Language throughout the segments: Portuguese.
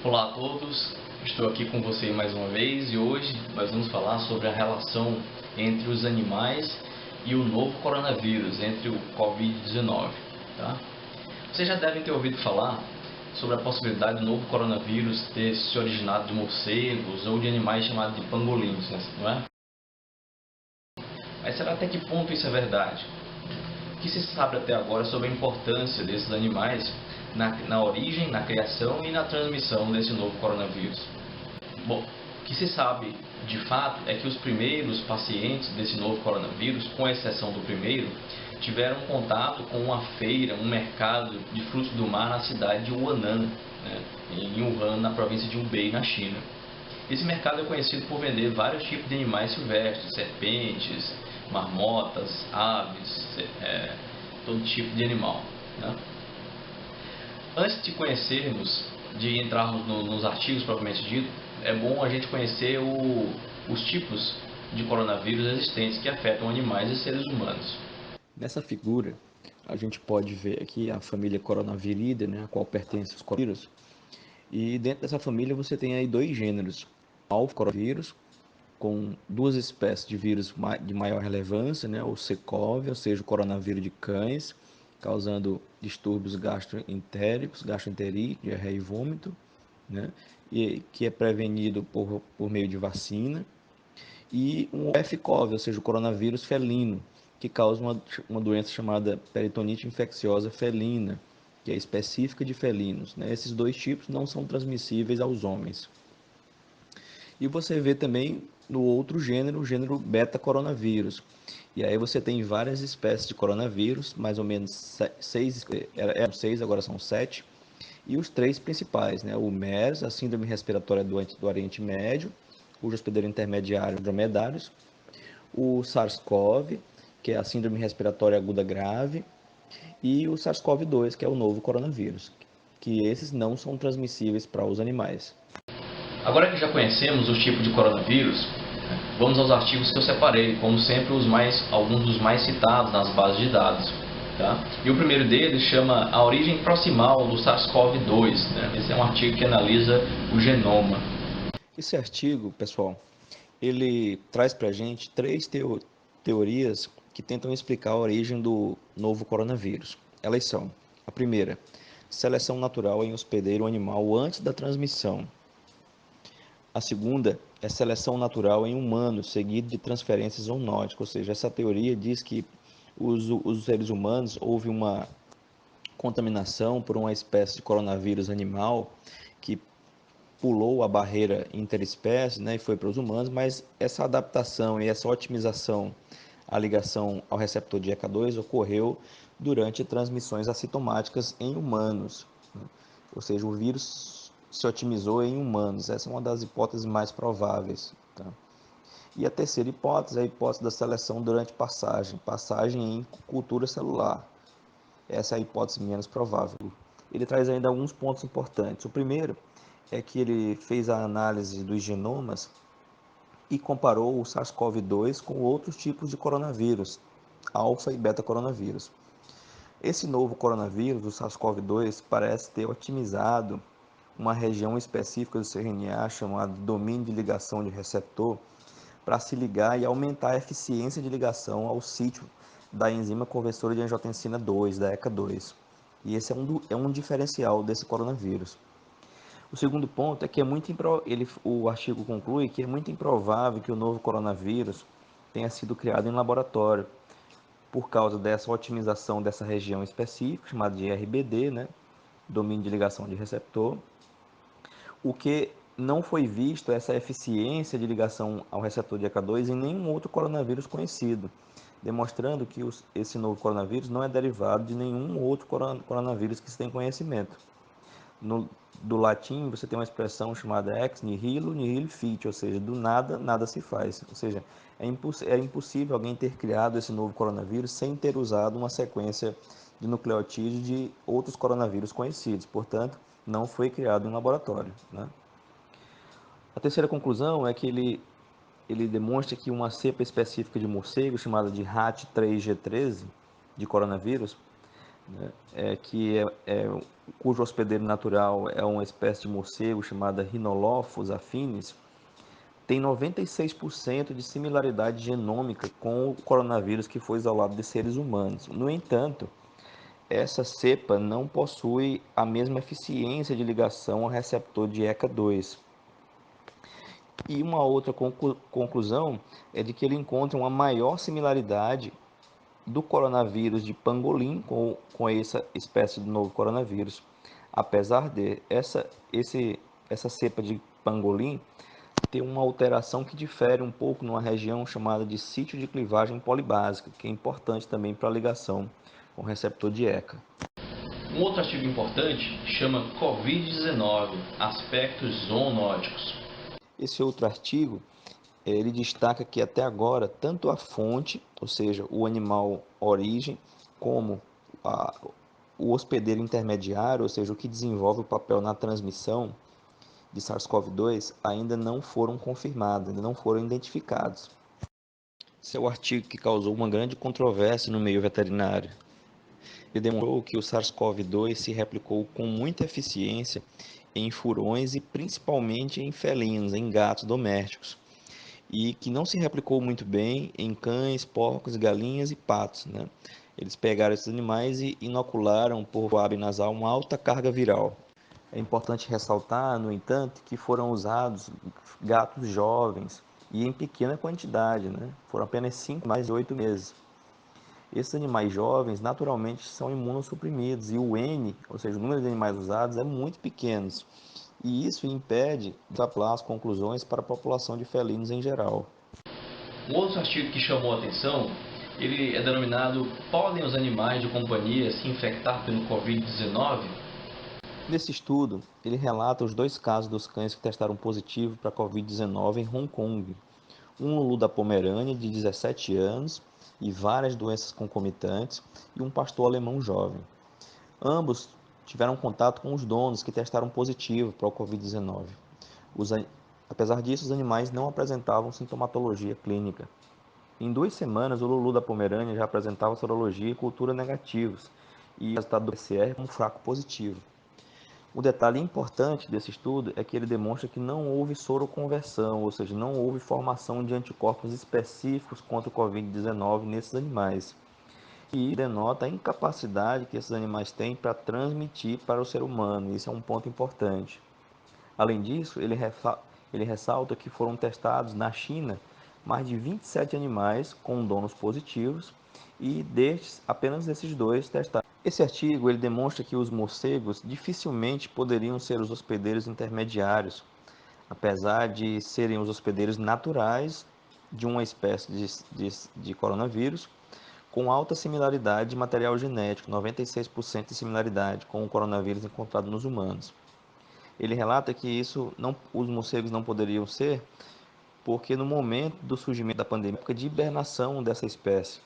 Olá a todos, estou aqui com você mais uma vez e hoje nós vamos falar sobre a relação entre os animais e o novo coronavírus, entre o Covid-19. Tá? Vocês já devem ter ouvido falar sobre a possibilidade do novo coronavírus ter se originado de morcegos ou de animais chamados de pangolins, não é? Mas será até que ponto isso é verdade? O que se sabe até agora sobre a importância desses animais na origem, na criação e na transmissão desse novo coronavírus? Bom, o que se sabe de fato é que os primeiros pacientes desse novo coronavírus, com exceção do primeiro, tiveram contato com uma feira, um mercado de frutos do mar na cidade de Huanan, né, em Wuhan, na província de Hubei, na China. Esse mercado é conhecido por vender vários tipos de animais silvestres, serpentes, marmotas, aves, todo tipo de animal. Né? Antes de conhecermos, de entrarmos nos artigos propriamente dito, é bom a gente conhecer os tipos de coronavírus existentes que afetam animais e seres humanos. Nessa figura, a gente pode ver aqui a família Coronaviridae, né, a qual pertence os coronavírus. E dentro dessa família você tem aí dois gêneros, alfa coronavírus, com duas espécies de vírus de maior relevância, né, o SECOV, ou seja, o coronavírus de cães, causando distúrbios gastroentéricos, gastroenterite, diarreia e vômito, né, e que é prevenido por meio de vacina, e um FCOV, ou seja, o coronavírus felino, que causa uma doença chamada peritonite infecciosa felina, que é específica de felinos. Né? Esses dois tipos não são transmissíveis aos homens. E você vê também no outro gênero, o gênero beta-coronavírus. E aí você tem várias espécies de coronavírus, mais ou menos eram seis, agora são sete. E os três principais, né? O MERS, a síndrome respiratória do Oriente Médio, cujo hospedeiro intermediário é dromedários. O SARS-CoV, que é a síndrome respiratória aguda grave. E o SARS-CoV-2, que é o novo coronavírus, que esses não são transmissíveis para os animais. Agora que já conhecemos os tipos de coronavírus, vamos aos artigos que eu separei, como sempre alguns dos mais citados nas bases de dados. Tá? E o primeiro deles chama A Origem Proximal do SARS-CoV-2. Né? Esse é um artigo que analisa o genoma. Esse artigo, pessoal, ele traz para a gente três teorias que tentam explicar a origem do novo coronavírus. Elas são: a primeira, seleção natural em hospedeiro animal antes da transmissão. A segunda é seleção natural em humanos, seguido de transferência zoonótica, ou seja, essa teoria diz que os seres humanos houve uma contaminação por uma espécie de coronavírus animal que pulou a barreira interespécie, né, e foi para os humanos, mas essa adaptação e essa otimização à ligação ao receptor de ECA2 ocorreu durante transmissões assintomáticas em humanos, né? Ou seja, o vírus se otimizou em humanos. Essa é uma das hipóteses mais prováveis. Tá? E a terceira hipótese é a hipótese da seleção durante passagem em cultura celular. Essa é a hipótese menos provável. Ele traz ainda alguns pontos importantes. O primeiro é que ele fez a análise dos genomas e comparou o SARS-CoV-2 com outros tipos de coronavírus, alfa e beta coronavírus. Esse novo coronavírus, o SARS-CoV-2, parece ter otimizado uma região específica do seu RNA chamada domínio de ligação de receptor para se ligar e aumentar a eficiência de ligação ao sítio da enzima conversora de angiotensina 2, da ECA2. E esse é um diferencial desse coronavírus. O segundo ponto é que o artigo conclui que é muito improvável que o novo coronavírus tenha sido criado em laboratório, por causa dessa otimização dessa região específica, chamada de RBD, né? Domínio de ligação de receptor. O que não foi visto é essa eficiência de ligação ao receptor de ECA2 em nenhum outro coronavírus conhecido, demonstrando que esse novo coronavírus não é derivado de nenhum outro coronavírus que se tem conhecimento. Do latim, você tem uma expressão chamada ex nihilo nihil fit, ou seja, do nada, nada se faz. Ou seja, é impossível alguém ter criado esse novo coronavírus sem ter usado uma sequência de nucleotídeos de outros coronavírus conhecidos. Portanto, não foi criado em laboratório. Né? A terceira conclusão é que ele demonstra que uma cepa específica de morcego, chamada de HAT3G13, de coronavírus, né, cujo hospedeiro natural é uma espécie de morcego chamada Rhinolophus affinis, tem 96% de similaridade genômica com o coronavírus que foi isolado de seres humanos. No entanto, essa cepa não possui a mesma eficiência de ligação ao receptor de ECA2. E uma outra conclusão é de que ele encontra uma maior similaridade do coronavírus de pangolim com essa espécie de novo coronavírus. Apesar de essa cepa de pangolim ter uma alteração que difere um pouco numa região chamada de sítio de clivagem polibásica, que é importante também para a ligação com o receptor de ECA. Um outro artigo importante chama Covid-19, aspectos zoonóticos. Esse outro artigo, ele destaca que até agora, tanto a fonte, ou seja, o animal origem, como o hospedeiro intermediário, ou seja, o que desenvolve o papel na transmissão de SARS-CoV-2, ainda não foram confirmados, ainda não foram identificados. Esse é o artigo que causou uma grande controvérsia no meio veterinário. Ele demonstrou que o SARS-CoV-2 se replicou com muita eficiência em furões e principalmente em felinos, em gatos domésticos, e que não se replicou muito bem em cães, porcos, galinhas e patos, né? Eles pegaram esses animais e inocularam por via nasal uma alta carga viral. É importante ressaltar, no entanto, que foram usados gatos jovens e em pequena quantidade, né? Foram apenas 5 mais de 8 meses. Esses animais jovens naturalmente são imunossuprimidos e o N, ou seja, o número de animais usados, é muito pequeno. E isso impede de extrapolar as conclusões para a população de felinos em geral. Um outro artigo que chamou a atenção, ele é denominado Podem os animais de companhia se infectar pelo Covid-19? Nesse estudo, ele relata os 2 casos dos cães que testaram positivo para a Covid-19 em Hong Kong. Um Lulu da Pomerânia, de 17 anos, e várias doenças concomitantes, e um pastor alemão jovem. Ambos tiveram contato com os donos que testaram positivo para o Covid-19. Apesar disso, os animais não apresentavam sintomatologia clínica. Em 2 semanas, o Lulu da Pomerânia já apresentava sorologia e cultura negativos, e o resultado do PCR um fraco positivo. O detalhe importante desse estudo é que ele demonstra que não houve soroconversão, ou seja, não houve formação de anticorpos específicos contra o Covid-19 nesses animais. E denota a incapacidade que esses animais têm para transmitir para o ser humano. Isso é um ponto importante. Além disso, ele ressalta que foram testados na China mais de 27 animais com donos positivos e destes, apenas esses 2 testados. Esse artigo ele demonstra que os morcegos dificilmente poderiam ser os hospedeiros intermediários, apesar de serem os hospedeiros naturais de uma espécie de coronavírus, com alta similaridade de material genético, 96% de similaridade com o coronavírus encontrado nos humanos. Ele relata que os morcegos não poderiam ser porque no momento do surgimento da pandemia, época de hibernação dessa espécie.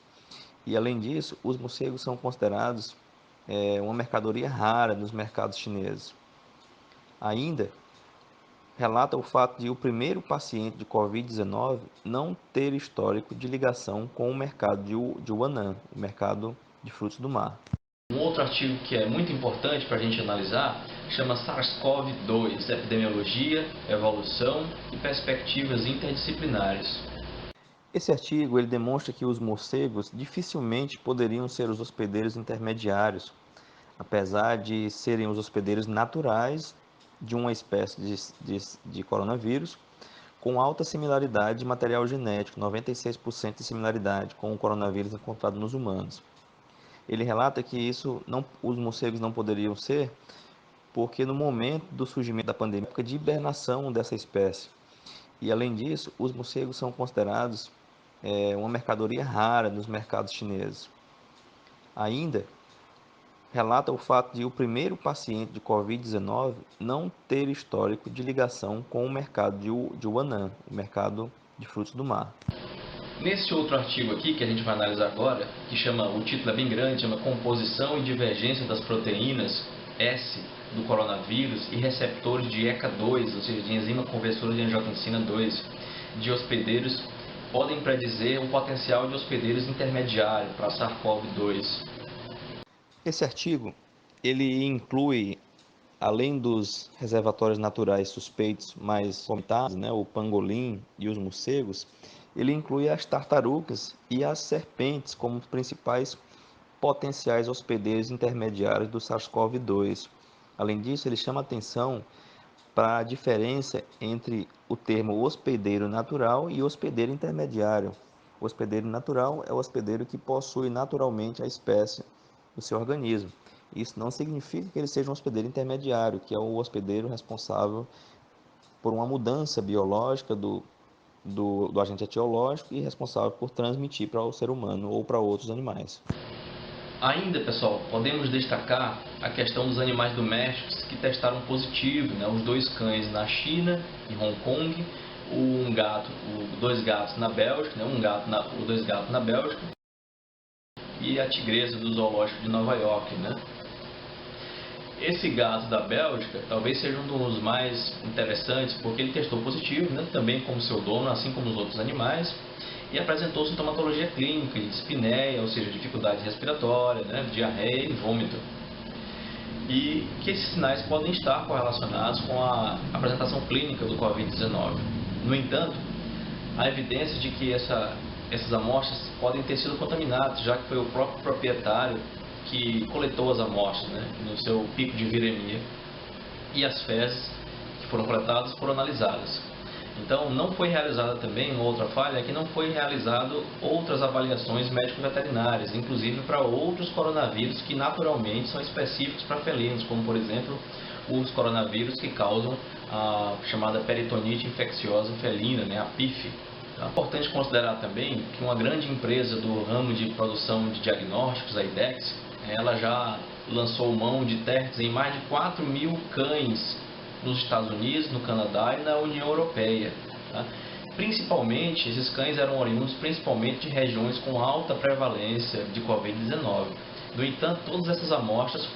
E além disso, os morcegos são considerados uma mercadoria rara nos mercados chineses. Ainda relata o fato de o primeiro paciente de Covid-19 não ter histórico de ligação com o mercado de Huanan, o mercado de frutos do mar. Um outro artigo que é muito importante para a gente analisar chama SARS-CoV-2, epidemiologia, evolução e perspectivas interdisciplinares. Esse artigo ele demonstra que os morcegos dificilmente poderiam ser os hospedeiros intermediários, apesar de serem os hospedeiros naturais de uma espécie de coronavírus, com alta similaridade de material genético, 96% de similaridade com o coronavírus encontrado nos humanos. Ele relata que os morcegos não poderiam ser porque no momento do surgimento da pandemia, época de hibernação dessa espécie. E além disso, os morcegos são considerados uma mercadoria rara nos mercados chineses. Ainda relata o fato de o primeiro paciente de Covid-19 não ter histórico de ligação com o mercado de Huanan, o mercado de frutos do mar. Nesse outro artigo aqui, que a gente vai analisar agora, o título é bem grande, chama Composição e Divergência das Proteínas S do Coronavírus e Receptores de ECA2, ou seja, de enzima conversora de angiotensina 2, de hospedeiros, podem predizer o potencial de hospedeiros intermediários para SARS-CoV-2. Esse artigo ele inclui, além dos reservatórios naturais suspeitos mais comentados, né, o pangolim e os morcegos, ele inclui as tartarugas e as serpentes como principais potenciais hospedeiros intermediários do SARS-CoV-2. Além disso, ele chama atenção para a diferença entre o termo hospedeiro natural e hospedeiro intermediário. O hospedeiro natural é o hospedeiro que possui naturalmente a espécie no seu organismo. Isso não significa que ele seja um hospedeiro intermediário, que é o hospedeiro responsável por uma mudança biológica do agente etiológico e responsável por transmitir para o ser humano ou para outros animais. Ainda, pessoal, podemos destacar a questão dos animais domésticos que testaram positivo, né? Os 2 cães na China, em Hong Kong, dois gatos na Bélgica, né? Os 2 gatos na Bélgica e a tigresa do zoológico de Nova York, né? Esse gato da Bélgica talvez seja um dos mais interessantes porque ele testou positivo, né? Também como seu dono, assim como os outros animais, e apresentou sintomatologia clínica de dispneia, ou seja, dificuldade respiratória, né? Diarreia e vômito. E que esses sinais podem estar correlacionados com a apresentação clínica do Covid-19. No entanto, há evidência de que essas amostras podem ter sido contaminadas, já que foi o próprio proprietário que coletou as amostras, né, no seu pico de viremia, e as fezes que foram coletadas foram analisadas. Então, não foi realizada também, uma outra falha, é que não foi realizado outras avaliações médico-veterinárias, inclusive para outros coronavírus que naturalmente são específicos para felinos, como por exemplo os coronavírus que causam a chamada peritonite infecciosa felina, né, a PIF. É importante considerar também que uma grande empresa do ramo de produção de diagnósticos, a IDEXX, ela já lançou mão de testes em mais de 4.000 cães nos Estados Unidos, no Canadá e na União Europeia. Tá? Principalmente, esses cães eram oriundos principalmente de regiões com alta prevalência de Covid-19. No entanto, todas essas amostras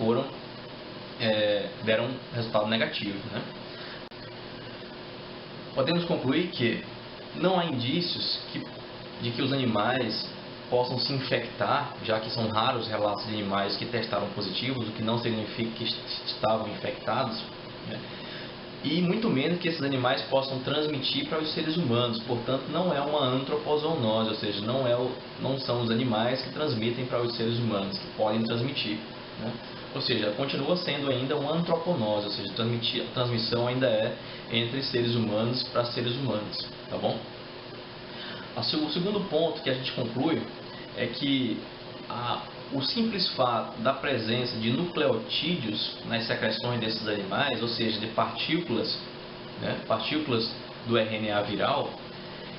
deram resultado negativo. Né? Podemos concluir que não há indícios de que os animais possam se infectar, já que são raros os relatos de animais que testaram positivos, o que não significa que estavam infectados, né? E muito menos que esses animais possam transmitir para os seres humanos. Portanto, não é uma antropozoonose, ou seja, não são os animais que transmitem para os seres humanos, que podem transmitir, né? Ou seja, continua sendo ainda uma antroponose, ou seja, a transmissão ainda é entre seres humanos para seres humanos, tá bom? O segundo ponto que a gente conclui é que o simples fato da presença de nucleotídeos nas secreções desses animais, ou seja, de partículas, né, partículas do RNA viral,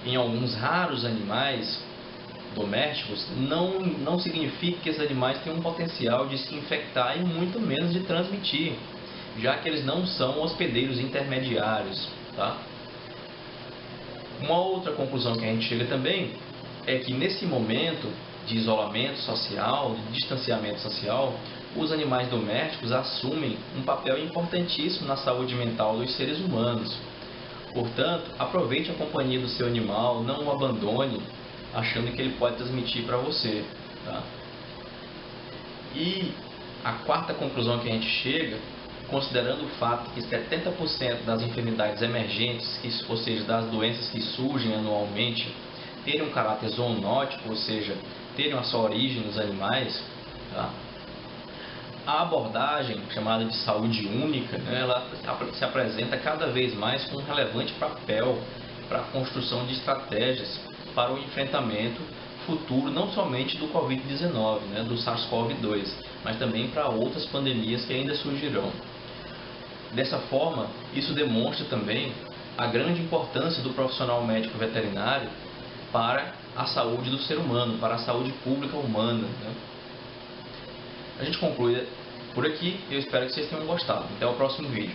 em alguns raros animais domésticos, não significa que esses animais têm um potencial de se infectar e muito menos de transmitir, já que eles não são hospedeiros intermediários. Tá? Uma outra conclusão que a gente chega também é que nesse momento de isolamento social, de distanciamento social, os animais domésticos assumem um papel importantíssimo na saúde mental dos seres humanos. Portanto, aproveite a companhia do seu animal, não o abandone achando que ele pode transmitir para você. Tá? E a quarta conclusão que a gente chega, considerando o fato que 70% das enfermidades emergentes, ou seja, das doenças que surgem anualmente, terem um caráter zoonótico, ou seja, terem a sua origem nos animais, tá? A abordagem chamada de saúde única, né, ela se apresenta cada vez mais com um relevante papel para a construção de estratégias para o enfrentamento futuro, não somente do Covid-19, né, do SARS-CoV-2, mas também para outras pandemias que ainda surgirão. Dessa forma, isso demonstra também a grande importância do profissional médico veterinário para a saúde do ser humano, para a saúde pública humana. Né? A gente conclui por aqui e eu espero que vocês tenham gostado. Até o próximo vídeo.